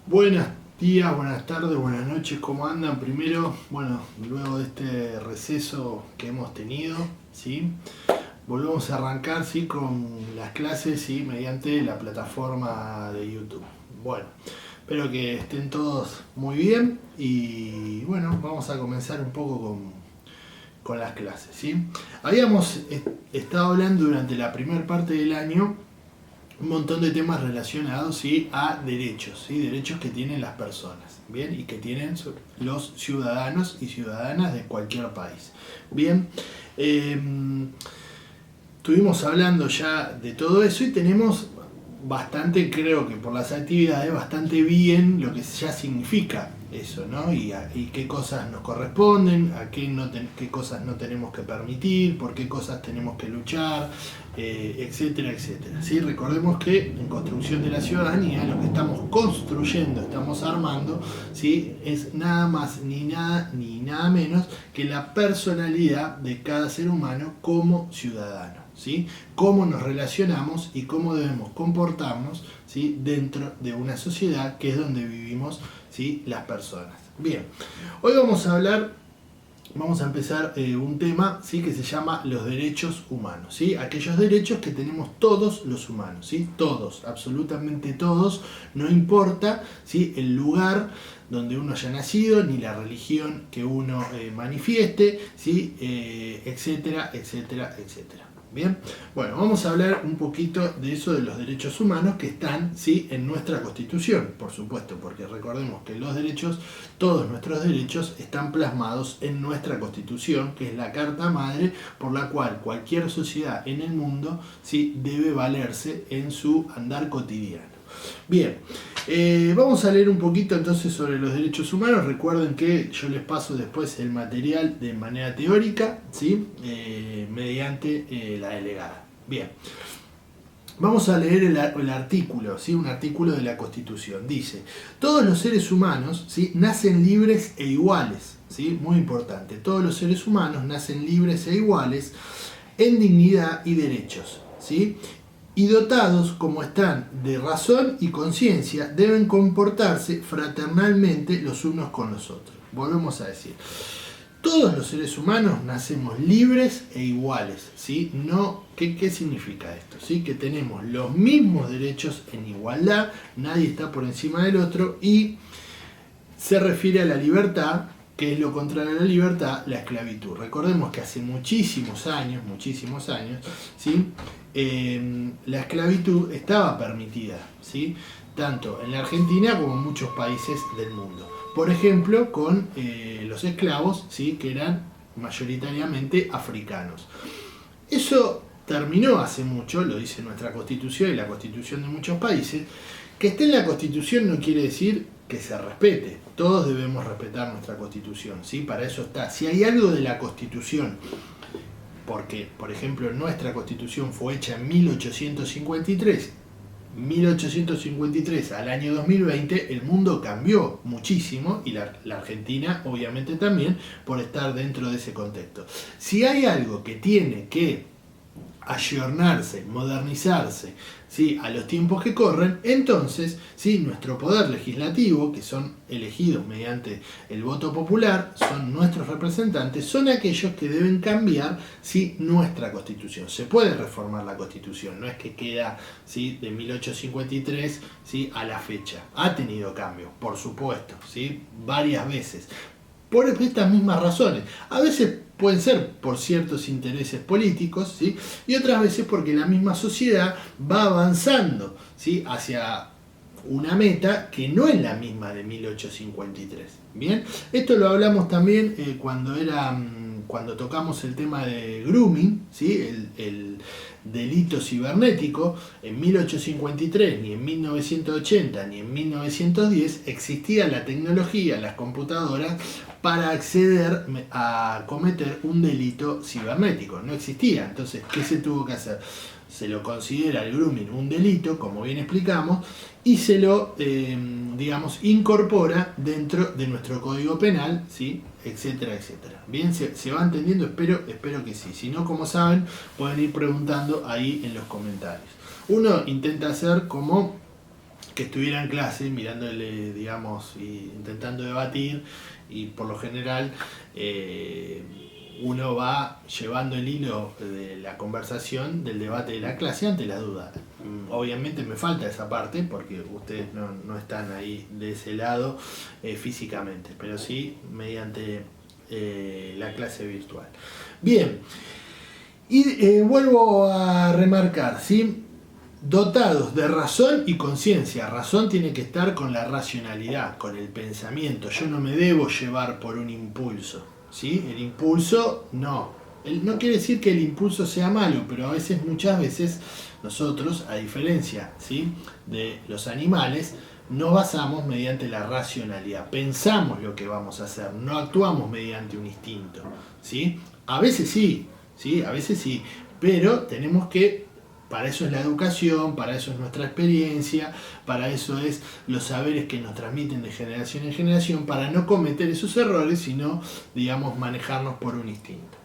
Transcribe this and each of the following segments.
Buenos días, buenas tardes, buenas noches, ¿cómo andan? Primero, luego de este receso que hemos tenido, ¿sí? Volvemos a arrancar, ¿sí? Con las clases, ¿sí? Mediante la plataforma de YouTube. Bueno, espero que estén todos muy bien y bueno, vamos a comenzar un poco con las clases, ¿sí? Habíamos estado hablando durante la primera parte del año un montón de temas relacionados, ¿sí? A derechos, ¿sí? Derechos que tienen las personas, ¿bien? Y que tienen los ciudadanos y ciudadanas de cualquier país. Bien, estuvimos hablando ya de todo eso y tenemos bastante, creo que por las actividades, bastante bien lo que ya significa eso, ¿no? Y qué cosas nos corresponden, a qué cosas no tenemos que permitir, por qué cosas tenemos que luchar, etcétera, etcétera. ¿Sí? Recordemos que en construcción de la ciudadanía lo que estamos construyendo, estamos armando, ¿sí? Es nada más ni nada menos que la personalidad de cada ser humano como ciudadano. ¿Sí? Cómo nos relacionamos y cómo debemos comportarnos, ¿sí? Dentro de una sociedad que es donde vivimos, ¿sí? Las personas. Bien, hoy vamos a empezar un tema, ¿sí? Que se llama los derechos humanos, ¿sí? Aquellos derechos que tenemos todos los humanos, ¿sí? Todos, absolutamente todos, no importa, ¿sí? El lugar donde uno haya nacido, ni la religión que uno manifieste, ¿sí? Etcétera, etcétera, etcétera. Bien, bueno, vamos a hablar un poquito de eso de los derechos humanos que están, ¿sí? En nuestra Constitución, por supuesto, porque recordemos que los derechos, todos nuestros derechos están plasmados en nuestra Constitución, que es la Carta Madre por la cual cualquier sociedad en el mundo, ¿sí? Debe valerse en su andar cotidiano. Bien, vamos a leer un poquito entonces sobre los derechos humanos. Recuerden que yo les paso después el material de manera teórica, ¿sí? Mediante la delegada. Bien, vamos a leer el artículo, ¿sí? Un artículo de la Constitución. Dice, todos los seres humanos, ¿sí? Nacen libres e iguales, ¿sí? Muy importante, todos los seres humanos nacen libres e iguales en dignidad y derechos, ¿sí? Y dotados como están de razón y conciencia, deben comportarse fraternalmente los unos con los otros. Volvemos a decir, todos los seres humanos nacemos libres e iguales, ¿sí? No, ¿qué significa esto? ¿Sí? Que tenemos los mismos derechos en igualdad, nadie está por encima del otro y se refiere a la libertad, que es lo contrario a la libertad, la esclavitud. Recordemos que hace muchísimos años, ¿sí? La esclavitud estaba permitida, ¿sí? Tanto en la Argentina como en muchos países del mundo. Por ejemplo, con los esclavos, ¿sí? Que eran mayoritariamente africanos. Eso terminó hace mucho, lo dice nuestra Constitución y la Constitución de muchos países. Que esté en la Constitución no quiere decir que se respete. Todos debemos respetar nuestra Constitución, ¿sí? Para eso está. Si hay algo de la Constitución, porque, por ejemplo, nuestra Constitución fue hecha en 1853 al año 2020, el mundo cambió muchísimo y la Argentina obviamente también por estar dentro de ese contexto. Si hay algo que tiene que ayornarse, modernizarse, ¿sí? A los tiempos que corren, entonces, ¿sí? Nuestro poder legislativo, que son elegidos mediante el voto popular, son nuestros representantes, son aquellos que deben cambiar, ¿sí? Nuestra Constitución. Se puede reformar la Constitución, no es que queda, ¿sí? De 1853, ¿sí? A la fecha. Ha tenido cambios, por supuesto, ¿sí? Varias veces. Por estas mismas razones. A veces pueden ser por ciertos intereses políticos, ¿sí? Y otras veces porque la misma sociedad va avanzando, ¿sí? Hacia una meta que no es la misma de 1853. Bien, esto lo hablamos también cuando tocamos el tema de grooming, ¿sí? El delito cibernético. En 1853, ni en 1980, ni en 1910 existía la tecnología, las computadoras, para acceder a cometer un delito cibernético. No existía. Entonces, ¿qué se tuvo que hacer? Se lo considera el grooming un delito, como bien explicamos, y se lo, incorpora dentro de nuestro Código Penal, ¿sí? Etcétera, etcétera. Bien, ¿se va entendiendo? Espero que sí. Si no, como saben, pueden ir preguntando ahí en los comentarios. Uno intenta hacer como que estuviera en clase mirándole, digamos, y intentando debatir, y por lo general uno va llevando el hilo de la conversación del debate de la clase ante la duda. Obviamente me falta esa parte porque ustedes no están ahí de ese lado físicamente, pero sí mediante la clase virtual. Bien, y vuelvo a remarcar, ¿sí? Dotados de razón y conciencia. Razón tiene que estar con la racionalidad, con el pensamiento. Yo no me debo llevar por un impulso, ¿sí? El impulso no. No quiere decir que el impulso sea malo, pero a veces, muchas veces, nosotros, a diferencia, ¿sí?, de los animales, nos basamos mediante la racionalidad. Pensamos lo que vamos a hacer, no actuamos mediante un instinto, ¿sí? A veces sí, ¿sí? A veces sí, pero tenemos que... Para eso es la educación, para eso es nuestra experiencia, para eso es los saberes que nos transmiten de generación en generación, para no cometer esos errores, sino, digamos, manejarnos por un instinto.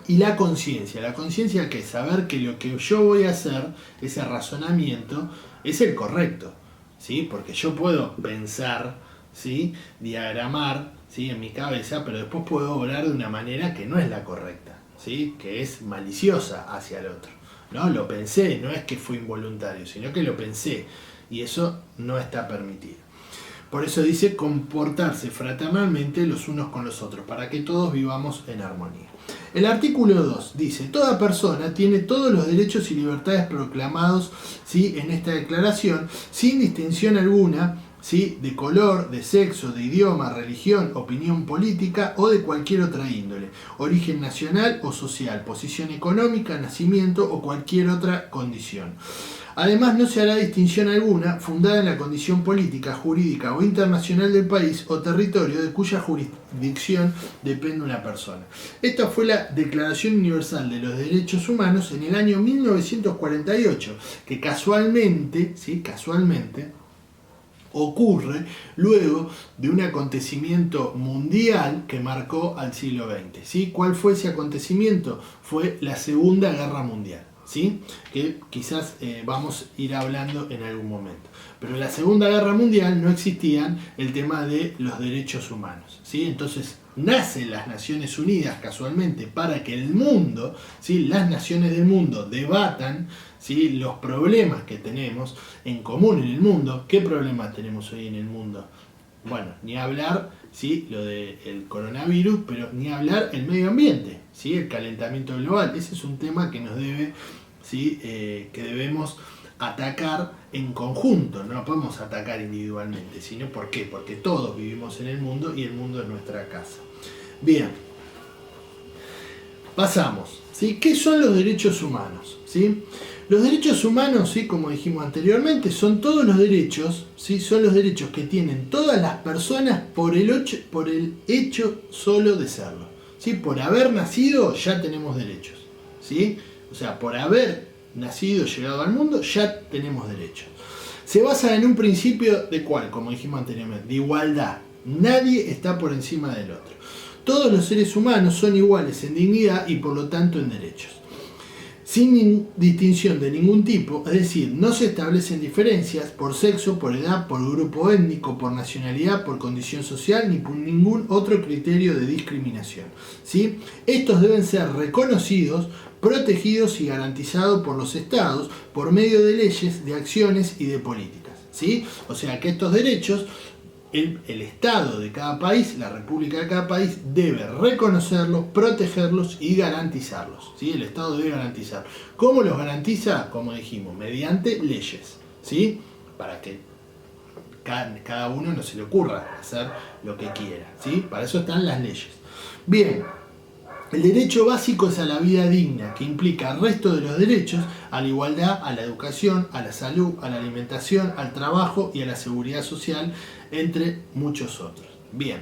Y la conciencia que es saber que lo que yo voy a hacer, ese razonamiento, es el correcto, ¿sí? Porque yo puedo pensar, ¿sí?, diagramar, ¿sí?, en mi cabeza, pero después puedo obrar de una manera que no es la correcta, ¿sí?, que es maliciosa hacia el otro. ¿No? Lo pensé, no es que fue involuntario, sino que lo pensé, y eso no está permitido. Por eso dice comportarse fraternalmente los unos con los otros, para que todos vivamos en armonía. El artículo 2 dice: toda persona tiene todos los derechos y libertades proclamados, ¿sí?, en esta declaración, sin distinción alguna, ¿sí?, de color, de sexo, de idioma, religión, opinión política o de cualquier otra índole, origen nacional o social, posición económica, nacimiento o cualquier otra condición. Además, no se hará distinción alguna fundada en la condición política, jurídica o internacional del país o territorio de cuya jurisdicción depende una persona. Esta fue la Declaración Universal de los Derechos Humanos en el año 1948, que casualmente, ¿sí?, ocurre luego de un acontecimiento mundial que marcó al siglo XX. ¿Sí? ¿Cuál fue ese acontecimiento? Fue la Segunda Guerra Mundial, ¿sí?, que quizás vamos a ir hablando en algún momento. Pero en la Segunda Guerra Mundial no existían el tema de los derechos humanos, ¿sí? Entonces nacen las Naciones Unidas casualmente para que el mundo, ¿sí?, las naciones del mundo debatan, ¿sí?, los problemas que tenemos en común en el mundo. ¿Qué problemas tenemos hoy en el mundo? Bueno, ni hablar, ¿sí?, lo del coronavirus, pero ni hablar el medio ambiente, ¿sí?, el calentamiento global. Ese es un tema que nos debe, ¿sí?, que debemos atacar en conjunto, no lo podemos atacar individualmente, sino ¿por qué? Porque todos vivimos en el mundo y el mundo es nuestra casa. Bien, pasamos, ¿sí? ¿Qué son los derechos humanos? ¿Sí? Los derechos humanos, ¿sí?, como dijimos anteriormente, son todos los derechos, ¿sí?, son los derechos que tienen todas las personas por el hecho solo de serlo, ¿sí? Por haber nacido ya tenemos derechos, ¿sí? O sea, por haber nacido, llegado al mundo, ya tenemos derechos. Se basa en un principio de ¿cuál? Como dijimos anteriormente, de igualdad. Nadie está por encima del otro. Todos los seres humanos son iguales en dignidad y por lo tanto en derechos, sin distinción de ningún tipo, es decir, no se establecen diferencias por sexo, por edad, por grupo étnico, por nacionalidad, por condición social, ni por ningún otro criterio de discriminación, ¿sí? Estos deben ser reconocidos, protegidos y garantizados por los estados por medio de leyes, de acciones y de políticas, ¿sí? O sea que estos derechos el Estado de cada país, la República de cada país, debe reconocerlos, protegerlos y garantizarlos, ¿sí? El Estado debe garantizar. ¿Cómo los garantiza? Como dijimos, mediante leyes, ¿sí? Para que cada uno no se le ocurra hacer lo que quiera, ¿sí? Para eso están las leyes. Bien. El derecho básico es a la vida digna, que implica el resto de los derechos, a la igualdad, a la educación, a la salud, a la alimentación, al trabajo y a la seguridad social, entre muchos otros. Bien,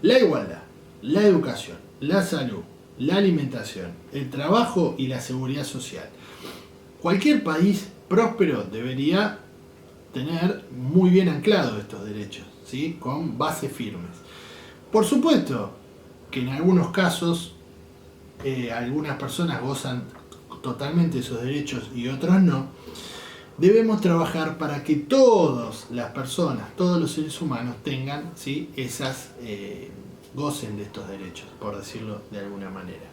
la igualdad, la educación, la salud, la alimentación, el trabajo y la seguridad social. Cualquier país próspero debería tener muy bien anclados estos derechos, ¿sí?, con bases firmes. Por supuesto que en algunos casos algunas personas gozan totalmente de esos derechos y otros no, debemos trabajar para que todas las personas, todos los seres humanos tengan, ¿sí?, gocen de estos derechos, por decirlo de alguna manera.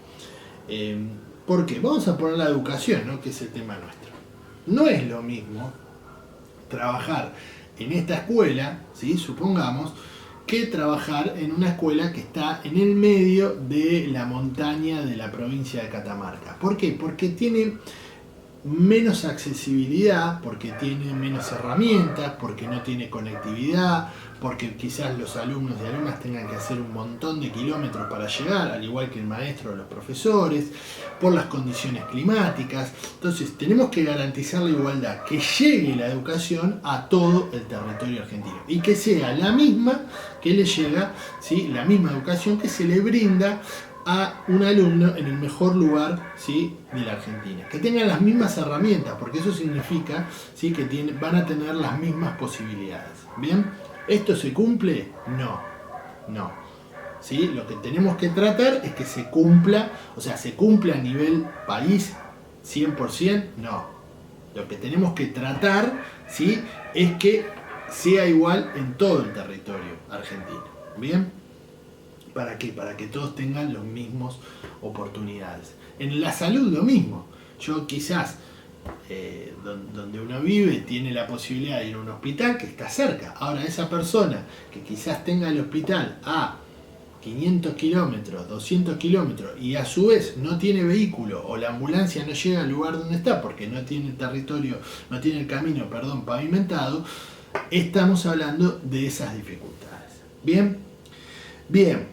¿Por qué? Vamos a poner la educación, ¿no?, que es el tema nuestro. No es lo mismo trabajar en esta escuela, ¿sí?, supongamos, que trabajar en una escuela que está en el medio de la montaña de la provincia de Catamarca. ¿Por qué? Porque tiene menos accesibilidad, porque tiene menos herramientas, porque no tiene conectividad, porque quizás los alumnos y alumnas tengan que hacer un montón de kilómetros para llegar, al igual que el maestro o los profesores, por las condiciones climáticas. Entonces tenemos que garantizar la igualdad, que llegue la educación a todo el territorio argentino y que sea la misma que le llega, ¿sí?, la misma educación que se le brinda a un alumno en el mejor lugar, ¿sí?, de la Argentina. Que tengan las mismas herramientas, porque eso significa, ¿sí?, que van a tener las mismas posibilidades. ¿Bien? ¿Esto se cumple? No. ¿Sí? Lo que tenemos que tratar es que se cumpla, o sea, ¿se cumple a nivel país 100%? No. Lo que tenemos que tratar, ¿sí?, es que sea igual en todo el territorio argentino. ¿Bien? ¿Para qué? Para que todos tengan las mismas oportunidades. En la salud lo mismo. Yo quizás, donde uno vive, tiene la posibilidad de ir a un hospital que está cerca. Ahora, esa persona que quizás tenga el hospital a 500 kilómetros, 200 kilómetros, y a su vez no tiene vehículo, o la ambulancia no llega al lugar donde está porque no tiene el camino, pavimentado, estamos hablando de esas dificultades. ¿Bien? Bien.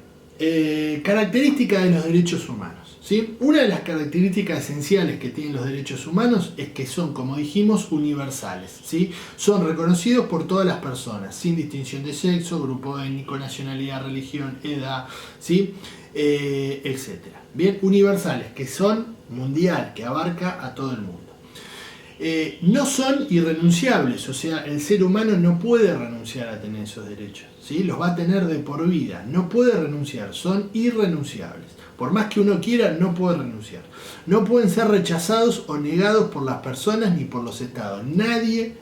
Características de los derechos humanos, ¿sí? Una de las características esenciales que tienen los derechos humanos es que son, como dijimos, universales, ¿sí? Son reconocidos por todas las personas, sin distinción de sexo, grupo étnico, nacionalidad, religión, edad, ¿sí?, etcétera. Bien, universales, que son mundial, que abarca a todo el mundo. No son irrenunciables, o sea, el ser humano no puede renunciar a tener esos derechos, ¿sí? Los va a tener de por vida, no puede renunciar, son irrenunciables. Por más que uno quiera, no puede renunciar. No pueden ser rechazados o negados por las personas ni por los estados. Nadie,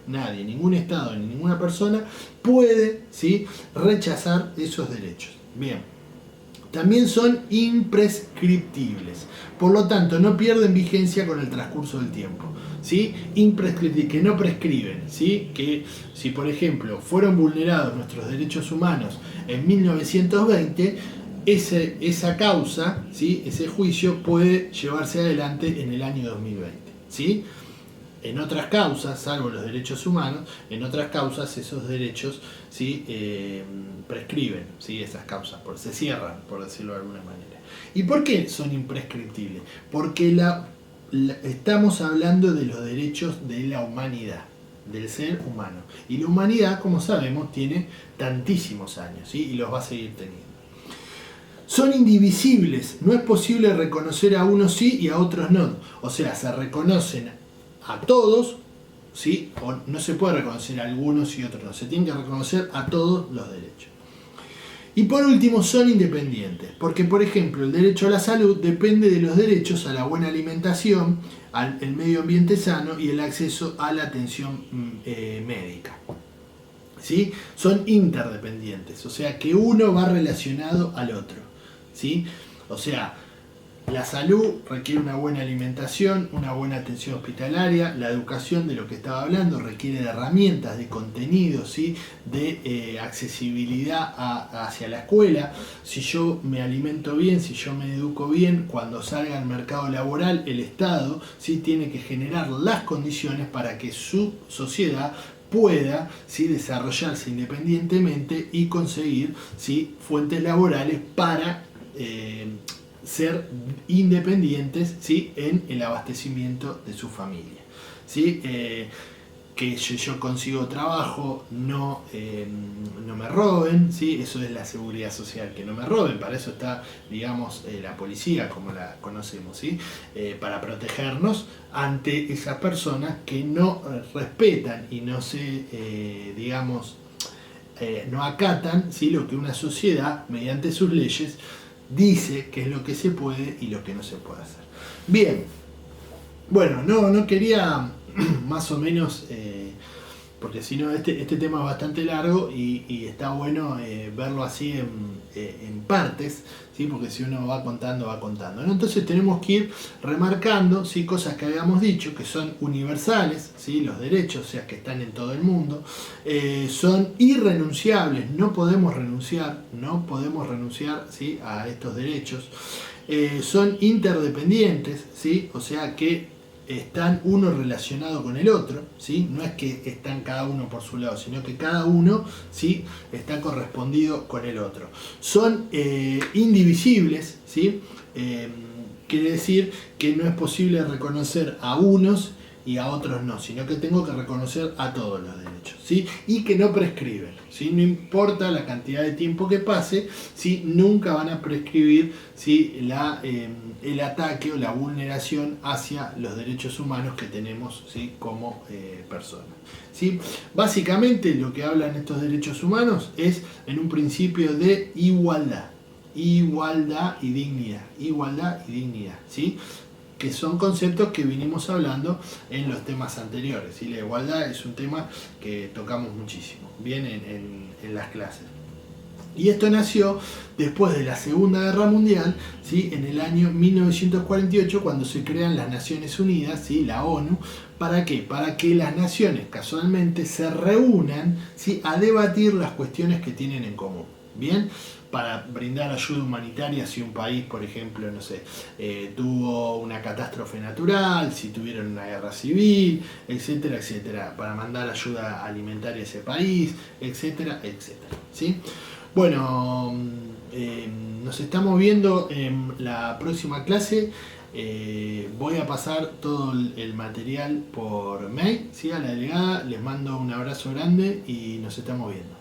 ningún estado ni ninguna persona puede, ¿sí?, rechazar esos derechos. Bien. También son imprescriptibles, por lo tanto no pierden vigencia con el transcurso del tiempo, ¿sí? Imprescriptibles, que no prescriben, ¿sí? Que si por ejemplo fueron vulnerados nuestros derechos humanos en 1920, esa causa, ¿sí?, ese juicio puede llevarse adelante en el año 2020, ¿sí? En otras causas, salvo los derechos humanos, en otras causas esos derechos, ¿sí?, prescriben, ¿sí?, esas causas, se cierran, por decirlo de alguna manera. ¿Y por qué son imprescriptibles? Porque estamos hablando de los derechos de la humanidad, del ser humano. Y la humanidad, como sabemos, tiene tantísimos años, ¿sí?, y los va a seguir teniendo. Son indivisibles, no es posible reconocer a unos sí y a otros no. O sea, se reconocen a todos, ¿sí?, o no se puede reconocer a algunos y otros no, se tienen que reconocer a todos los derechos. Y por último, son independientes, porque por ejemplo el derecho a la salud depende de los derechos a la buena alimentación, al medio ambiente sano y el acceso a la atención médica. ¿Sí? Son interdependientes, o sea que uno va relacionado al otro, ¿sí? O sea, la salud requiere una buena alimentación, una buena atención hospitalaria, la educación, de lo que estaba hablando, requiere de herramientas, de contenidos, ¿sí?, de accesibilidad hacia la escuela. Si yo me alimento bien, si yo me educo bien, cuando salga al mercado laboral, el Estado, ¿sí?, tiene que generar las condiciones para que su sociedad pueda, ¿sí?, desarrollarse independientemente y conseguir, ¿sí?, fuentes laborales para ser independientes, ¿sí?, en el abastecimiento de su familia, ¿sí? Que yo consigo trabajo, no me roben, ¿sí? Eso es la seguridad social, que no me roben. Para eso está, digamos, la policía, como la conocemos, ¿sí?, para protegernos ante esas personas que no respetan y no no acatan, ¿sí?, lo que una sociedad, mediante sus leyes, dice que es lo que se puede y lo que no se puede hacer. Bien, bueno, no quería más o menos, porque si no, este tema es bastante largo y está bueno verlo así en partes, ¿sí? Porque si uno va contando, va contando, ¿no? Entonces tenemos que ir remarcando, ¿sí? Cosas que habíamos dicho, que son universales, ¿sí? Los derechos, o sea, que están en todo el mundo, son irrenunciables, no podemos renunciar, ¿sí? A estos derechos. Son interdependientes, ¿sí? O sea que están uno relacionado con el otro, ¿sí? No es que están cada uno por su lado, sino que cada uno, ¿sí? Está correspondido con el otro. Son indivisibles, ¿sí? Quiere decir que no es posible reconocer a unos y a otros no, sino que tengo que reconocer a todos los derechos, ¿sí? Y que no prescriben, ¿sí? No importa la cantidad de tiempo que pase, ¿sí? Nunca van a prescribir, ¿sí? El ataque o la vulneración hacia los derechos humanos que tenemos, ¿sí? Como personas, ¿sí? Básicamente lo que hablan estos derechos humanos es en un principio de igualdad y dignidad, ¿sí? Que son conceptos que vinimos hablando en los temas anteriores. ¿Sí? La igualdad es un tema que tocamos muchísimo, bien en las clases. Y esto nació después de la Segunda Guerra Mundial, ¿sí? En el año 1948, cuando se crean las Naciones Unidas, ¿sí? La ONU. ¿Para qué? Para que las naciones casualmente se reúnan, ¿sí? A debatir las cuestiones que tienen en común. Bien, para brindar ayuda humanitaria si un país, por ejemplo, no sé, tuvo una catástrofe natural, si tuvieron una guerra civil, etcétera, etcétera, para mandar ayuda alimentaria a ese país, etcétera, etcétera, ¿sí? Bueno, nos estamos viendo en la próxima clase. Voy a pasar todo el material por mail, ¿sí? A la delegada. Les mando un abrazo grande y nos estamos viendo.